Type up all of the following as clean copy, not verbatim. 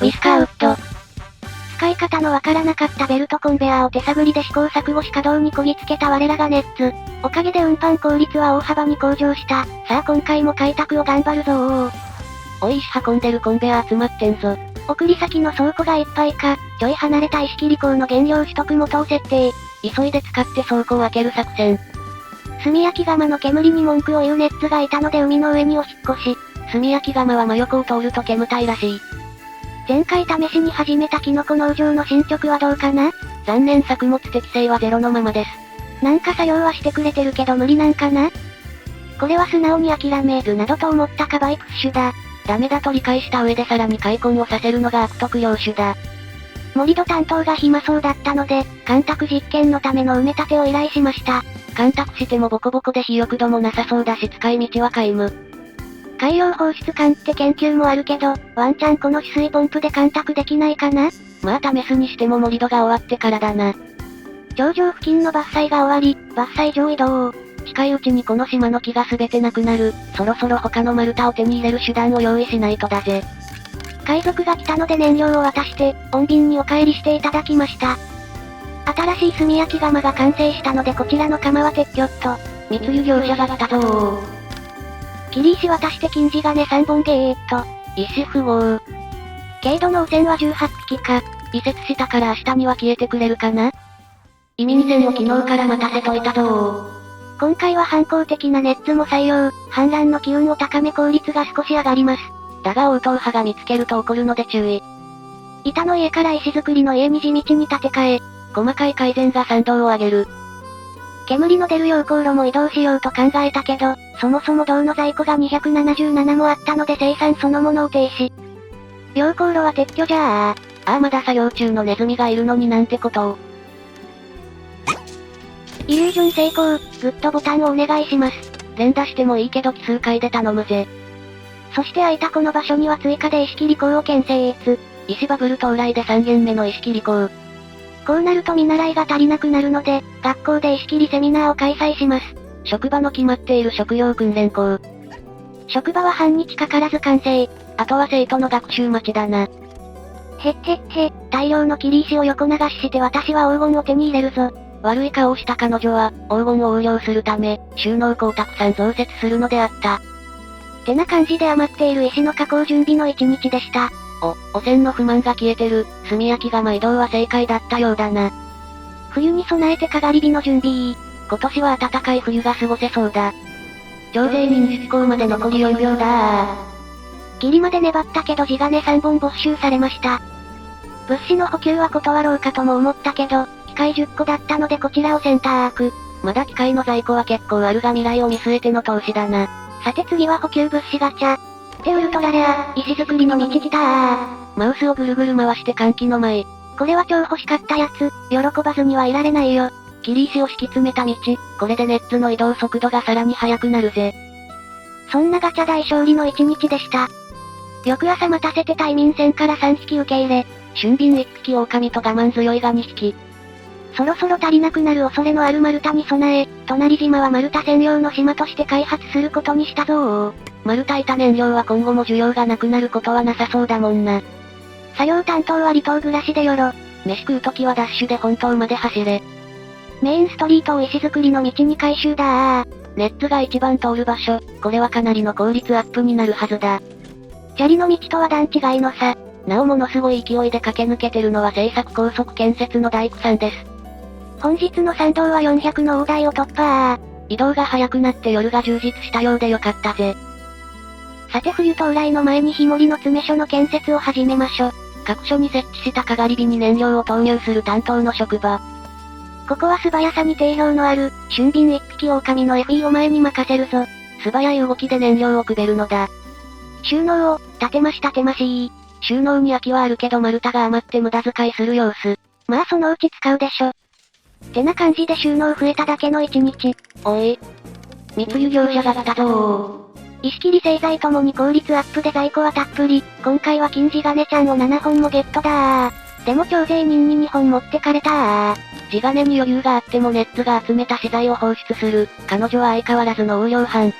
ウィスカーウッド。使い方のわからなかったベルトコンベアーを手探りで試行錯誤し稼働にこぎつけた我らがネッツ。おかげで運搬効率は大幅に向上した。さあ今回も開拓を頑張るぞー。おい石運んでるコンベアー集まってんぞ。送り先の倉庫がいっぱいか、ちょい離れた石切り工の原料取得元を設定。急いで使って倉庫を開ける作戦。炭焼き窯の煙に文句を言うネッツがいたので海の上にお引っ越し。炭焼き窯は真横を通ると煙たいらしい。前回試しに始めたキノコ農場の進捗はどうかな？残念作物適性はゼロのままです。なんか作業はしてくれてるけど無理なんかな？これは素直に諦めるなどと思ったかバイクッシュだ。ダメだと理解した上でさらに開墾をさせるのが悪徳業種だ。盛り土担当が暇そうだったので、干拓実験のための埋め立てを依頼しました。干拓してもボコボコで肥沃度もなさそうだし使い道は皆無。海洋放出管って研究もあるけど、ワンチャンこの取水ポンプで干拓できないかな？まあ試すにしても盛り土が終わってからだな。頂上付近の伐採が終わり、伐採場移動。近いうちにこの島の木が全てなくなる。そろそろ他の丸太を手に入れる手段を用意しないとだぜ。海賊が来たので燃料を渡して、穏便にお帰りしていただきました。新しい炭焼き窯が完成したのでこちらの窯は撤去っと。密輸業者が来たぞー。切り石渡して金地金3本ゲーっと。石符号。軽度の汚染は18匹か。移設したから明日には消えてくれるかな？移民船を昨日から待たせといたぞー。今回は反抗的なネッツも採用。氾濫の機運を高め効率が少し上がります。だが応答派が見つけると怒るので注意。板の家から石造りの家に地道に建て替え。細かい改善が賛同を上げる。煙の出る溶鉱炉も移動しようと考えたけど、そもそも銅の在庫が277もあったので生産そのものを停止。溶鉱炉は撤去じゃあ。ああまだ作業中のネズミがいるのになんてことを。イリュージョン成功、グッドボタンをお願いします。連打してもいいけど奇数回で頼むぜ。そして空いたこの場所には追加で石切り工を建設。石バブル到来で3軒目の石切り工。こうなると見習いが足りなくなるので、学校で石切りセミナーを開催します。職場の決まっている職業訓練校。職場は半日かからず完成。あとは生徒の学習待ちだな。へっへっへ、大量の切り石を横流しして私は黄金を手に入れるぞ。悪い顔をした彼女は、黄金を横領するため、収納庫をたくさん増設するのであった。てな感じで余っている石の加工準備の一日でした。汚染の不満が消えてる。炭焼き窯移動は正解だったようだな。冬に備えてかがり火の準備。今年は暖かい冬が過ごせそうだ。徴税人出港まで残り4秒だギリまで粘ったけど地金3本没収されました。物資の補給は断ろうかとも思ったけど、機械10個だったのでこちらを選択。まだ機械の在庫は結構あるが未来を見据えての投資だな。さて次は補給物資ガチャ。でウルトラレア、石造りの道来たー。マウスをぐるぐる回して歓喜の舞。これは超欲しかったやつ、喜ばずにはいられないよ。切り石を敷き詰めた道、これでネッツの移動速度がさらに速くなるぜ。そんなガチャ大勝利の一日でした。翌朝待たせてた移民船から3匹受け入れ、俊敏1匹狼と我慢強いが2匹。そろそろ足りなくなる恐れのある丸太に備え、隣島は丸太専用の島として開発することにしたぞー。丸太板燃料は今後も需要がなくなることはなさそうだもんな。作業担当は離島暮らしでよろ。飯食うときはダッシュで本島まで走れ。メインストリートを石造りの道に回収だー。ネッツが一番通る場所、これはかなりの効率アップになるはずだ。砂利の道とは段違いの差。なおものすごい勢いで駆け抜けてるのは製作高速建設の大工さんです。本日の参道は400の大台を突破。移動が早くなって夜が充実したようでよかったぜ。さて冬到来の前に日盛りの詰め所の建設を始めましょ。各所に設置したかがり火に燃料を投入する担当の職場。ここは素早さに定評のある、俊敏一匹狼の FE を前に任せるぞ。素早い動きで燃料をくべるのだ。収納を、立てまし。収納に空きはあるけど丸太が余って無駄遣いする様子。まあそのうち使うでしょ。てな感じで収納増えただけの一日。おい。密輸業者が来たぞー。石切り製材ともに効率アップで在庫はたっぷり。今回は金地金ちゃんを7本もゲットだー。でも徴税人に2本持ってかれたー。地金に余裕があってもネッツが集めた資材を放出する。彼女は相変わらずの横領犯。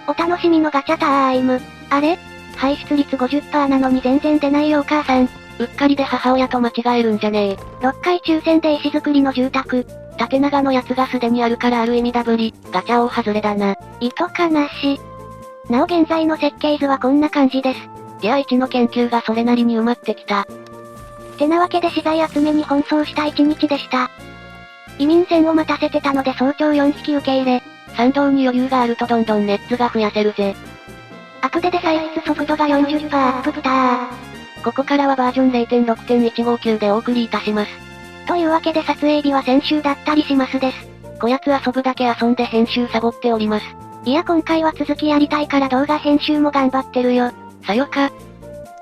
お楽しみのガチャタイム。あれ排出率 50% なのに全然出ないよお母さん。うっかりで母親と間違えるんじゃねえ。6階抽選で石造りの住宅。縦長のやつがすでにあるからある意味ダブり、ガチャ大外れだな。糸かなし。なお現在の設計図はこんな感じです。ギア1の研究がそれなりに埋まってきた。てなわけで資材集めに奔走した一日でした。移民船を待たせてたので早朝4匹受け入れ。参道に余裕があるとどんどんネッツが増やせるぜ。アプデで採掘速度が 40% アップブター。ここからはバージョン 0.6.159 でお送りいたします。というわけで撮影日は先週だったりしますです。こやつ遊ぶだけ遊んで編集サボっております。いや今回は続きやりたいから動画編集も頑張ってるよ。さよか。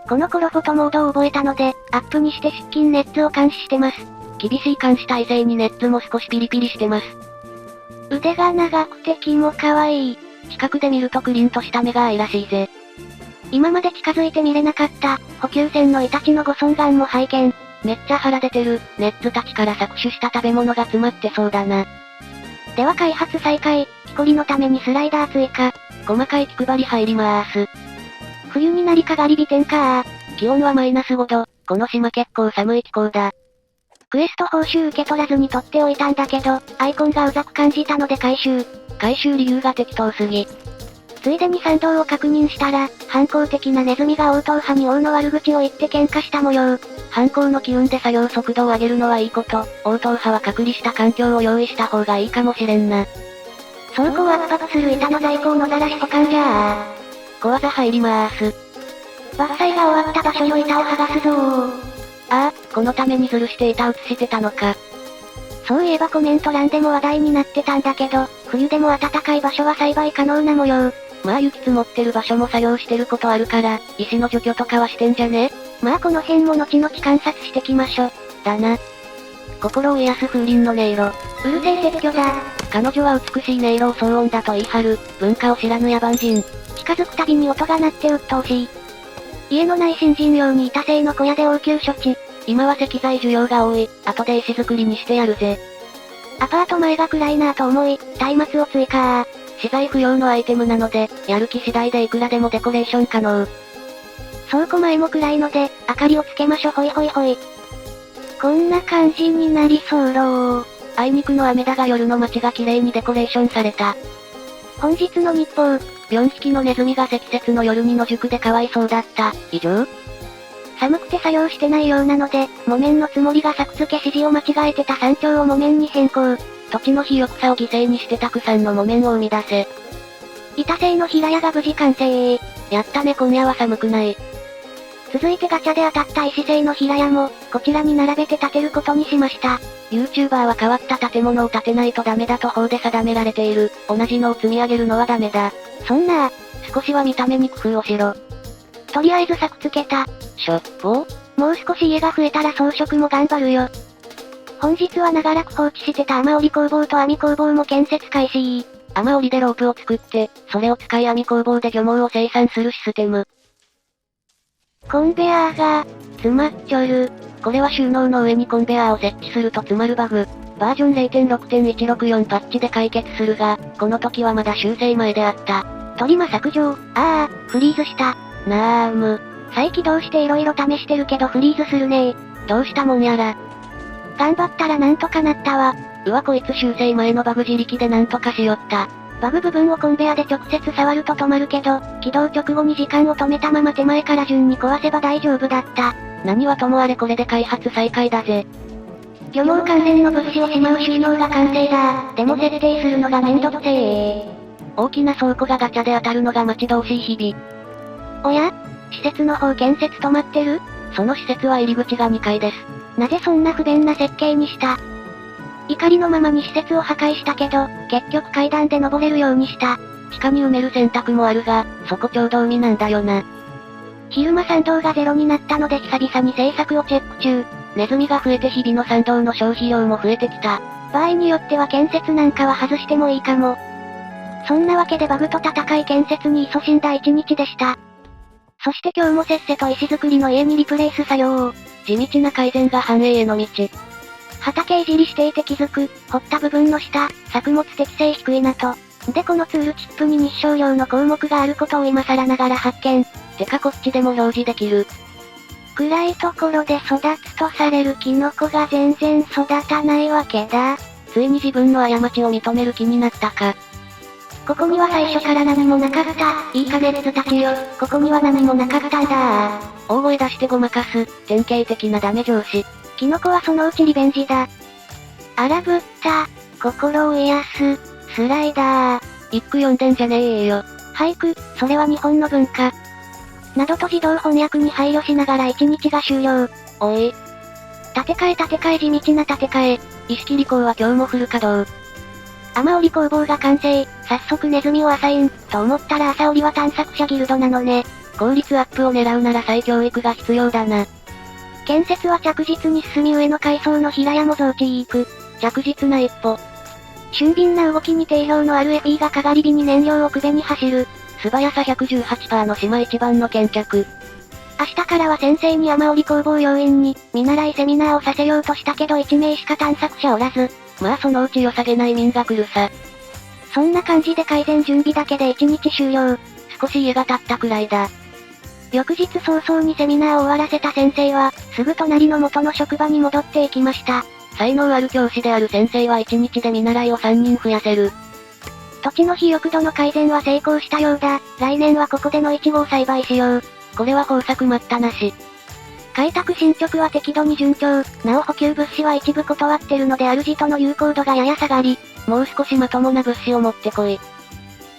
この頃フォトモードを覚えたので、アップにして出勤ネッツを監視してます。厳しい監視体制にネッツも少しピリピリしてます。腕が長くて気も可愛い。近くで見るとクリンとした目が愛らしいぜ。今まで近づいて見れなかった、補給船のイタチのご尊顔も拝見。めっちゃ腹出てる、ネッツたちから搾取した食べ物が詰まってそうだな。では開発再開、木こりのためにスライダー追加。細かい気配り入りまーす。冬になりかがり火点か気温はマイナス5度、この島結構寒い気候だ。クエスト報酬受け取らずに取っておいたんだけど、アイコンがうざく感じたので回収。回収理由が適当すぎ。ついでに参道を確認したら、反抗的なネズミが応答派に王の悪口を言って喧嘩した模様。反抗の機運で作業速度を上げるのはいいこと、応答派は隔離した環境を用意した方がいいかもしれんな。倉庫を圧迫する板の在庫を野ざらし保管じゃあ。小技入りまーす。伐採が終わった場所の板を剥がすぞー。ああ、このために吊るして板移してたのか。そういえばコメント欄でも話題になってたんだけど、冬でも暖かい場所は栽培可能な模様。まあ雪積もってる場所も作業してることあるから、石の除去とかはしてんじゃね？まあこの辺も後々観察してきましょ。だな。心を癒す風鈴の音色。うるせえ撤去だ。彼女は美しい音色を騒音だと言い張る、文化を知らぬ野蛮人。近づくたびに音が鳴って鬱陶しい。家のない新人用に板製の小屋で応急処置。今は石材需要が多い、後で石造りにしてやるぜ。アパート前が暗いなぁと思い、松明を追加。資材不要のアイテムなので、やる気次第でいくらでもデコレーション可能。倉庫前も暗いので、明かりをつけましょほいほいほい。こんな感じになりそうろー。あいにくの雨だが夜の街が綺麗にデコレーションされた。本日の日報。4匹のネズミが積雪の夜に野宿でかわいそうだった。以上？寒くて作業してないようなので、木綿のつもりが作付け指示を間違えてた山頂を木綿に変更。土地の肥沃さを犠牲にしてたくさんの木綿を生み出せ。板製の平屋が無事完成。やったね今夜は寒くない。続いてガチャで当たった石製の平屋も、こちらに並べて建てることにしました。YouTuber は変わった建物を建てないとダメだと法で定められている。同じのを積み上げるのはダメだ。そんな少しは見た目に工夫をしろ。とりあえず作付けた。しょっぽもう少し家が増えたら装飾も頑張るよ。本日は長らく放置してた雨織り工房と網工房も建設開始。雨織りでロープを作って、それを使い網工房で漁網を生産するシステム。コンベアーが、詰まっちょる。これは収納の上にコンベアーを設置すると詰まるバグ。バージョン 0.6.164 パッチで解決するが、この時はまだ修正前であった。トリマ削除。フリーズした。なーむ。再起動して色々試してるけどフリーズするねー。どうしたもんやら。頑張ったらなんとかなったわ。うわこいつ修正前のバグ自力でなんとかしよった。バグ部分をコンベアで直接触ると止まるけど、起動直後に時間を止めたまま手前から順に壊せば大丈夫だった。何はともあれこれで開発再開だぜ。漁網関連の物資をしまう収納が完成だ。でも設定するのがめんどくせー。大きな倉庫がガチャで当たるのが待ち遠しい日々。おや？施設の方建設止まってる？その施設は入り口が2階です。なぜそんな不便な設計にした？怒りのままに施設を破壊したけど、結局階段で登れるようにした。地下に埋める選択もあるが、そこちょうど海なんだよな。昼間参道がゼロになったので久々に制作をチェック中。ネズミが増えて日々の参道の消費量も増えてきた。場合によっては建設なんかは外してもいいかも。そんなわけでバグと戦い建設に勤しんだ一日でした。そして今日もせっせと石造りの家にリプレイス作業を。地道な改善が繁栄への道。畑いじりしていて気づく、掘った部分の下、作物適性低いなと。でこのツールチップに日照量の項目があることを今更ながら発見。てかこっちでも表示できる。暗いところで育つとされるキノコが全然育たないわけだ。ついに自分の過ちを認める気になったか。ここには最初から何もなかった。いいかネッツたちよ。ここには何もなかったんだ。大声出してごまかす、典型的なダメ上司。キノコはそのうちリベンジだ。荒ぶった、心を癒す、スライダー。一句読んでんじゃねえよ。俳句、それは日本の文化。などと自動翻訳に配慮しながら一日が終了。おい。建て替え地道な建て替え。石切港は今日もフル稼働。雨織り工房が完成。早速ネズミをアサイン、と思ったら朝織りは探索者ギルドなのね。効率アップを狙うなら再教育が必要だな。建設は着実に進み上の階層の平屋も増地行く。着実な一歩。俊敏な動きに定評のあるエフィーがかがり火に燃料をくべに走る。素早さ 118% の島一番の見着。明日からは先生に雨織り工房要員に、見習いセミナーをさせようとしたけど1名しか探索者おらず。まあそのうち良さげな移民が来るさ。そんな感じで改善準備だけで1日終了。少し家が経ったくらいだ。翌日早々にセミナーを終わらせた先生は、すぐ隣の元の職場に戻っていきました。才能ある教師である先生は1日で見習いを3人増やせる。土地の肥沃度の改善は成功したようだ。来年はここでのイチゴを栽培しよう。これは豊作待ったなし。開拓進捗は適度に順調。なお補給物資は一部断ってるので主との有効度がやや下がり。もう少しまともな物資を持ってこい。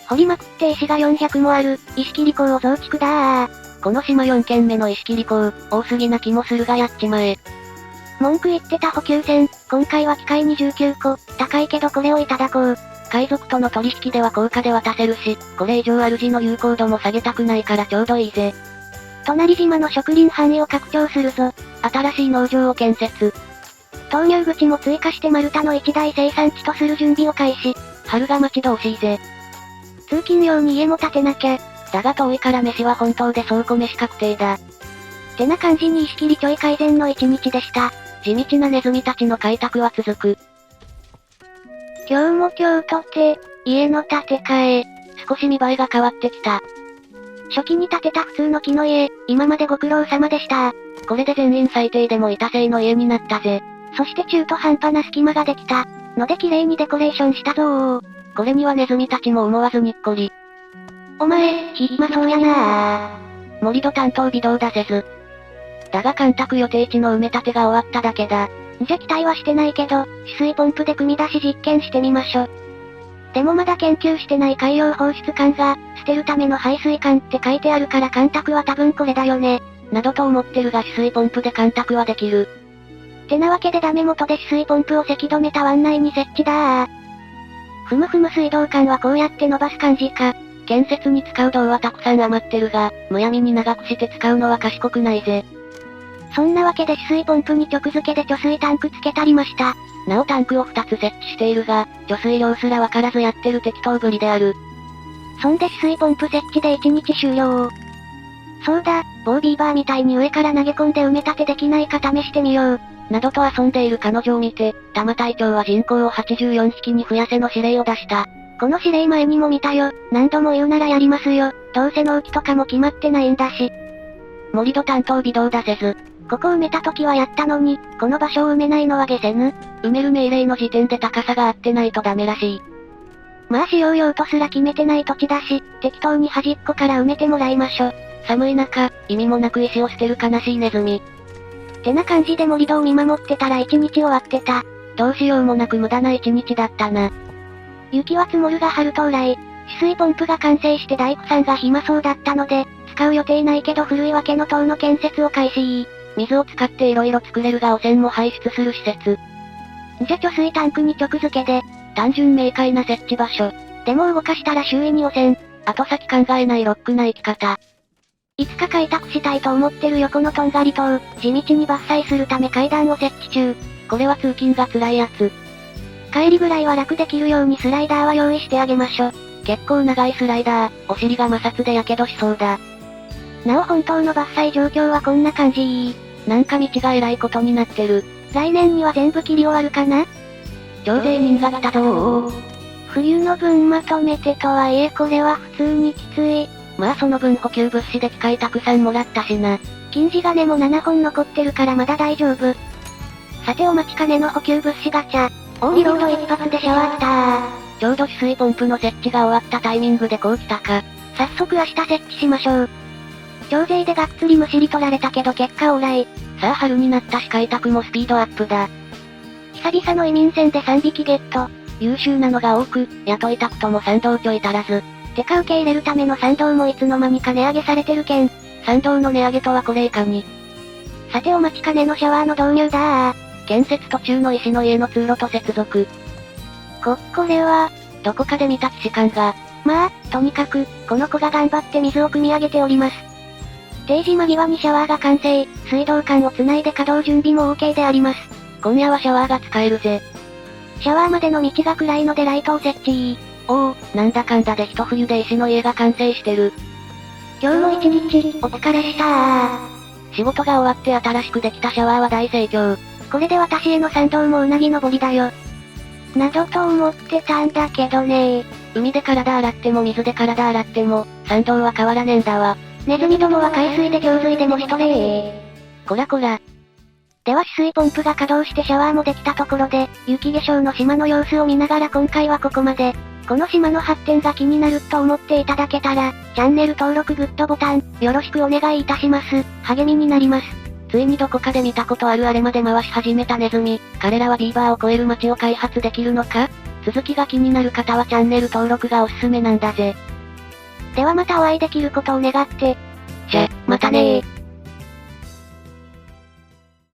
掘りまくって石が400もある。石切港を増築だー。この島4軒目の石切港、多すぎな気もするがやっちまえ。文句言ってた補給船、今回は機械29個。高いけどこれをいただこう。海賊との取引では高価で渡せるし、これ以上主の有効度も下げたくないからちょうどいいぜ。隣島の植林範囲を拡張するぞ。新しい農場を建設。投入口も追加して丸太の一大生産地とする準備を開始。春が待ち遠しいぜ。通勤用に家も建てなきゃ。だが遠いから飯は本当で倉庫飯確定だ。てな感じに石切りちょい改善の一日でした。地道なネズミたちの開拓は続く。今日も今日とて、家の建て替え。少し見栄えが変わってきた。初期に建てた普通の木の家、今までご苦労様でした。これで全員最低でも板製の家になったぜ。そして中途半端な隙間ができた。ので綺麗にデコレーションしたぞー。これにはネズミたちも思わずにっこり。お前、暇そうやなー。盛り土担当微動出せず。だが干拓予定地の埋め立てが終わっただけだ。じゃ期待はしてないけど、止水ポンプで組み出し実験してみましょ。でもまだ研究してない海洋放出管が、捨てるための排水管って書いてあるから干拓は多分これだよね。などと思ってるが止水ポンプで干拓はできる。てなわけでダメ元で止水ポンプをせき止めた湾内に設置だー。ふむふむ水道管はこうやって伸ばす感じか。建設に使う銅はたくさん余ってるが、むやみに長くして使うのは賢くないぜ。そんなわけで止水ポンプに直付けで貯水タンクつけたりました。なおタンクを2つ設置しているが、貯水量すらわからずやってる適当ぶりである。そんで止水ポンプ設置で1日終了。そうだ、某ビーバーみたいに上から投げ込んで埋め立てできないか試してみよう。などと遊んでいる彼女を見て、多摩隊長は人口を84匹に増やせの指令を出した。この指令前にも見たよ。何度も言うならやりますよ。どうせ納期とかも決まってないんだし。盛り土担当微動出せず。ここ埋めた時はやったのに、この場所を埋めないのは下せぬ。埋める命令の時点で高さが合ってないとダメらしい。まあ使用用とすら決めてない土地だし、適当に端っこから埋めてもらいましょ。寒い中、意味もなく石を捨てる悲しいネズミ。てな感じで盛り土を見守ってたら一日終わってた。どうしようもなく無駄な一日だったな。雪は積もるが春到来。止水ポンプが完成して大工さんが暇そうだったので、使う予定ないけど古いわけの塔の建設を開始。水を使って色々作れるが汚染も排出する施設。じゃ貯水タンクに直付けで。単純明快な設置場所。でも動かしたら周囲に汚染。後先考えないロックな生き方。いつか開拓したいと思ってる横のとんがり塔、地道に伐採するため階段を設置中。これは通勤が辛いやつ。帰りぐらいは楽できるようにスライダーは用意してあげましょ。結構長いスライダー、お尻が摩擦で火傷しそうだ。なお本当の伐採状況はこんな感じ。なんか道が偉いことになってる。来年には全部切り終わるかな？徴税人が来たぞー。冬の分まとめてとはいえこれは普通にきつい。まあその分補給物資で機械たくさんもらったしな。金地金も7本残ってるからまだ大丈夫。さてお待ちかねの補給物資ガチャ。オーリロード一発でシャワー来たー。ちょうど取水ポンプの設置が終わったタイミングでこう来たか。早速明日設置しましょう。徴税でがっつりむしり取られたけど結果オーライ。さあ春になったし開拓もスピードアップだ。久々の移民船で3匹ゲット。優秀なのが多く、雇いたくとも賛同ちょい足らず。てか受け入れるための賛同もいつの間にか値上げされてるけん。賛同の値上げとはこれ以下に。さてお待ちかねのシャワーの導入だー。建設途中の石の家の通路と接続。これは、どこかで見た騎士官が。まあ、とにかく、この子が頑張って水を汲み上げております。定時間際にシャワーが完成、水道管をつないで稼働準備も OK であります。今夜はシャワーが使えるぜ。シャワーまでの道が暗いのでライトを設置。おお、なんだかんだで一冬で石の家が完成してる。今日も一日、お疲れしたー。仕事が終わって新しくできたシャワーは大盛況。これで私への賛同もうなぎ登りだよ。などと思ってたんだけどねー。海で体洗っても水で体洗っても、賛同は変わらねえんだわ。ネズミどもは海水で浄水でもしとれー。こらこら。では取水ポンプが稼働してシャワーもできたところで、雪化粧の島の様子を見ながら今回はここまで。この島の発展が気になると思っていただけたら、チャンネル登録グッドボタン、よろしくお願いいたします。励みになります。ついにどこかで見たことあるあれまで回し始めたネズミ。彼らはビーバーを超える街を開発できるのか？続きが気になる方はチャンネル登録がおすすめなんだぜ。ではまたお会いできることを願って。またねー。